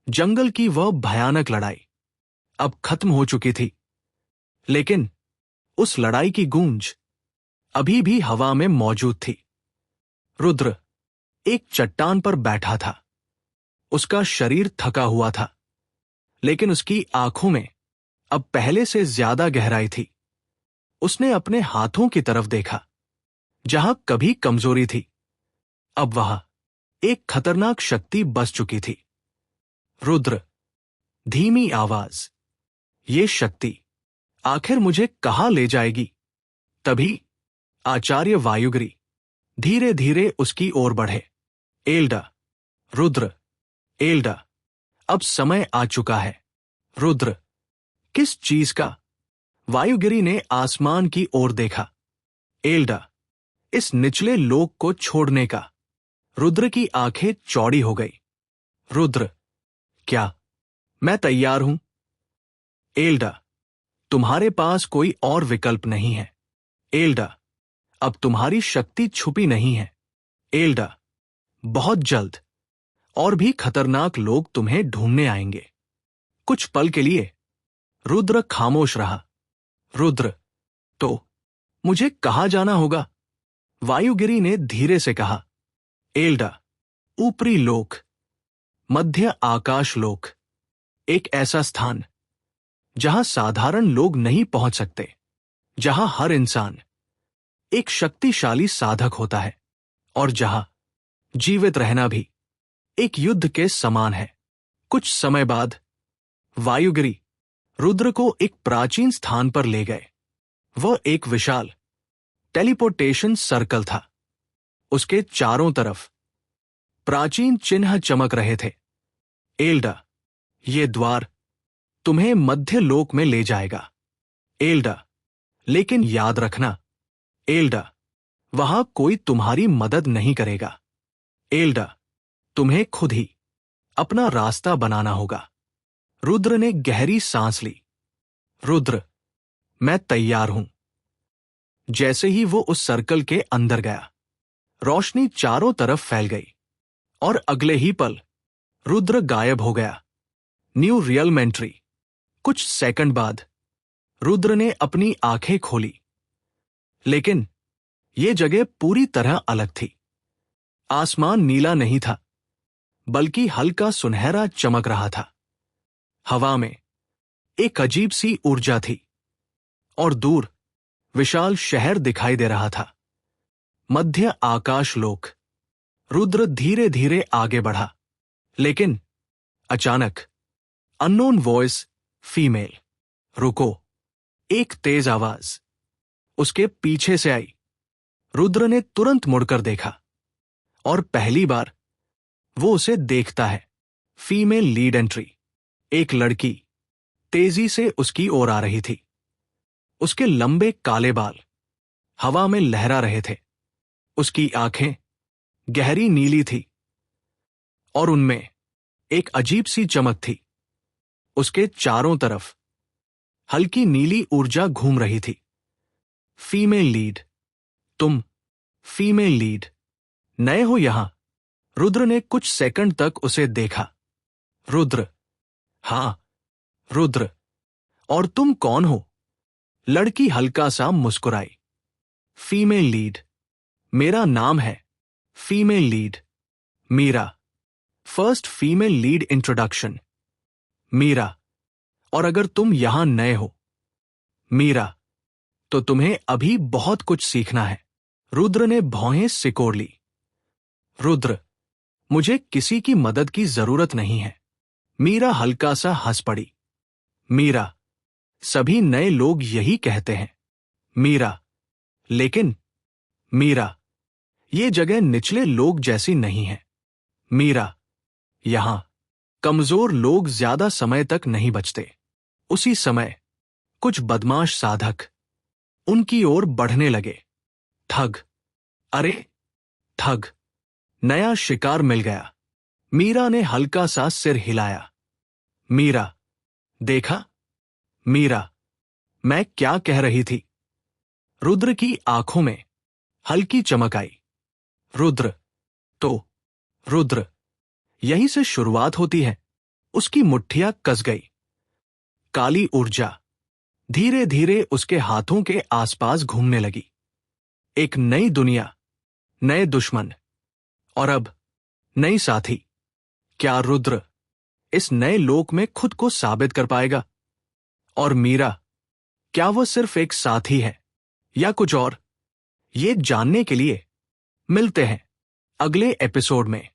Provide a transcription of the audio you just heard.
जंगल की वह भयानक लड़ाई अब खत्म हो चुकी थी, लेकिन उस लड़ाई की गूंज अभी भी हवा में मौजूद थी। रुद्र एक चट्टान पर बैठा था। उसका शरीर थका हुआ था, लेकिन उसकी आंखों में अब पहले से ज्यादा गहराई थी। उसने अपने हाथों की तरफ देखा, जहां कभी कमजोरी थी, अब वहां एक खतरनाक शक्ति बस चुकी थी। रुद्र, धीमी आवाज, ये शक्ति आखिर मुझे कहां ले जाएगी? तभी आचार्य वायुगिरी धीरे धीरे उसकी ओर बढ़े। एल्डा, रुद्र, एल्डा, अब समय आ चुका है। रुद्र, किस चीज का? वायुगिरी ने आसमान की ओर देखा। एल्डा, इस निचले लोक को छोड़ने का। रुद्र की आंखें चौड़ी हो गई। रुद्र, क्या? मैं तैयार हूं। एल्डा, तुम्हारे पास कोई और विकल्प नहीं है। एल्डा, अब तुम्हारी शक्ति छुपी नहीं है। एल्डा, बहुत जल्द और भी खतरनाक लोग तुम्हें ढूंढने आएंगे। कुछ पल के लिए रुद्र खामोश रहा। रुद्र, तो मुझे कहां जाना होगा? वायुगिरी ने धीरे से कहा। एल्डा, ऊपरी लोक, मध्य आकाश लोक, एक ऐसा स्थान जहां साधारण लोग नहीं पहुंच सकते, जहां हर इंसान एक शक्तिशाली साधक होता है और जहां जीवित रहना भी एक युद्ध के समान है। कुछ समय बाद वायुगिरी रुद्र को एक प्राचीन स्थान पर ले गए। वह एक विशाल टेलीपोर्टेशन सर्कल था। उसके चारों तरफ प्राचीन चिन्ह चमक रहे थे। एल्डा, ये द्वार तुम्हें मध्य लोक में ले जाएगा। एल्डा, लेकिन याद रखना, एल्डा, वहां कोई तुम्हारी मदद नहीं करेगा। एल्डा, तुम्हें खुद ही अपना रास्ता बनाना होगा। रुद्र ने गहरी सांस ली। रुद्र, मैं तैयार हूं। जैसे ही वो उस सर्कल के अंदर गया, रोशनी चारों तरफ फैल गई और अगले ही पल रुद्र गायब हो गया। न्यू रियलमेंट्री। कुछ सेकंड बाद रुद्र ने अपनी आंखें खोली, लेकिन यह जगह पूरी तरह अलग थी। आसमान नीला नहीं था, बल्कि हल्का सुनहरा चमक रहा था। हवा में एक अजीब सी ऊर्जा थी और दूर विशाल शहर दिखाई दे रहा था। मध्य आकाश लोक। रुद्र धीरे धीरे आगे बढ़ा, लेकिन अचानक अननोन वॉइस, फीमेल, रुको। एक तेज आवाज उसके पीछे से आई। रुद्र ने तुरंत मुड़कर देखा और पहली बार वो उसे देखता है। फीमेल लीड एंट्री, एक लड़की तेजी से उसकी ओर आ रही थी। उसके लंबे काले बाल हवा में लहरा रहे थे। उसकी आंखें गहरी नीली थी और उनमें एक अजीब सी चमक थी। उसके चारों तरफ हल्की नीली ऊर्जा घूम रही थी। फीमेल लीड, तुम फीमेल लीड नए हो यहां? रुद्र ने कुछ सेकंड तक उसे देखा। रुद्र, हां। रुद्र, और तुम कौन हो? लड़की हल्का सा मुस्कुराई। फीमेल लीड, मेरा नाम है female lead, Meera. First female lead introduction, Meera. और अगर तुम यहां नए हो, मीरा, तो तुम्हें अभी बहुत कुछ सीखना है। रुद्र ने भौहें सिकोड़ ली। रुद्र, मुझे किसी की मदद की जरूरत नहीं है। मीरा हल्का सा हंस पड़ी। मीरा, सभी नए लोग यही कहते हैं। मीरा, लेकिन मीरा, ये जगह निचले लोग जैसी नहीं है। मीरा, यहां कमजोर लोग ज्यादा समय तक नहीं बचते। उसी समय कुछ बदमाश साधक उनकी ओर बढ़ने लगे। ठग, अरे ठग, नया शिकार मिल गया। मीरा ने हल्का सा सिर हिलाया। मीरा, देखा? मीरा, मैं क्या कह रही थी? रुद्र की आंखों में हल्की चमक आई। रुद्र, तो रुद्र, यहीं से शुरुआत होती है। उसकी मुट्ठियां कस गई। काली ऊर्जा धीरे धीरे उसके हाथों के आसपास घूमने लगी। एक नई दुनिया, नए दुश्मन और अब नई साथी। क्या रुद्र इस नए लोक में खुद को साबित कर पाएगा? और मीरा, क्या वह सिर्फ एक साथी है या कुछ और? ये जानने के लिए मिलते हैं अगले एपिसोड में।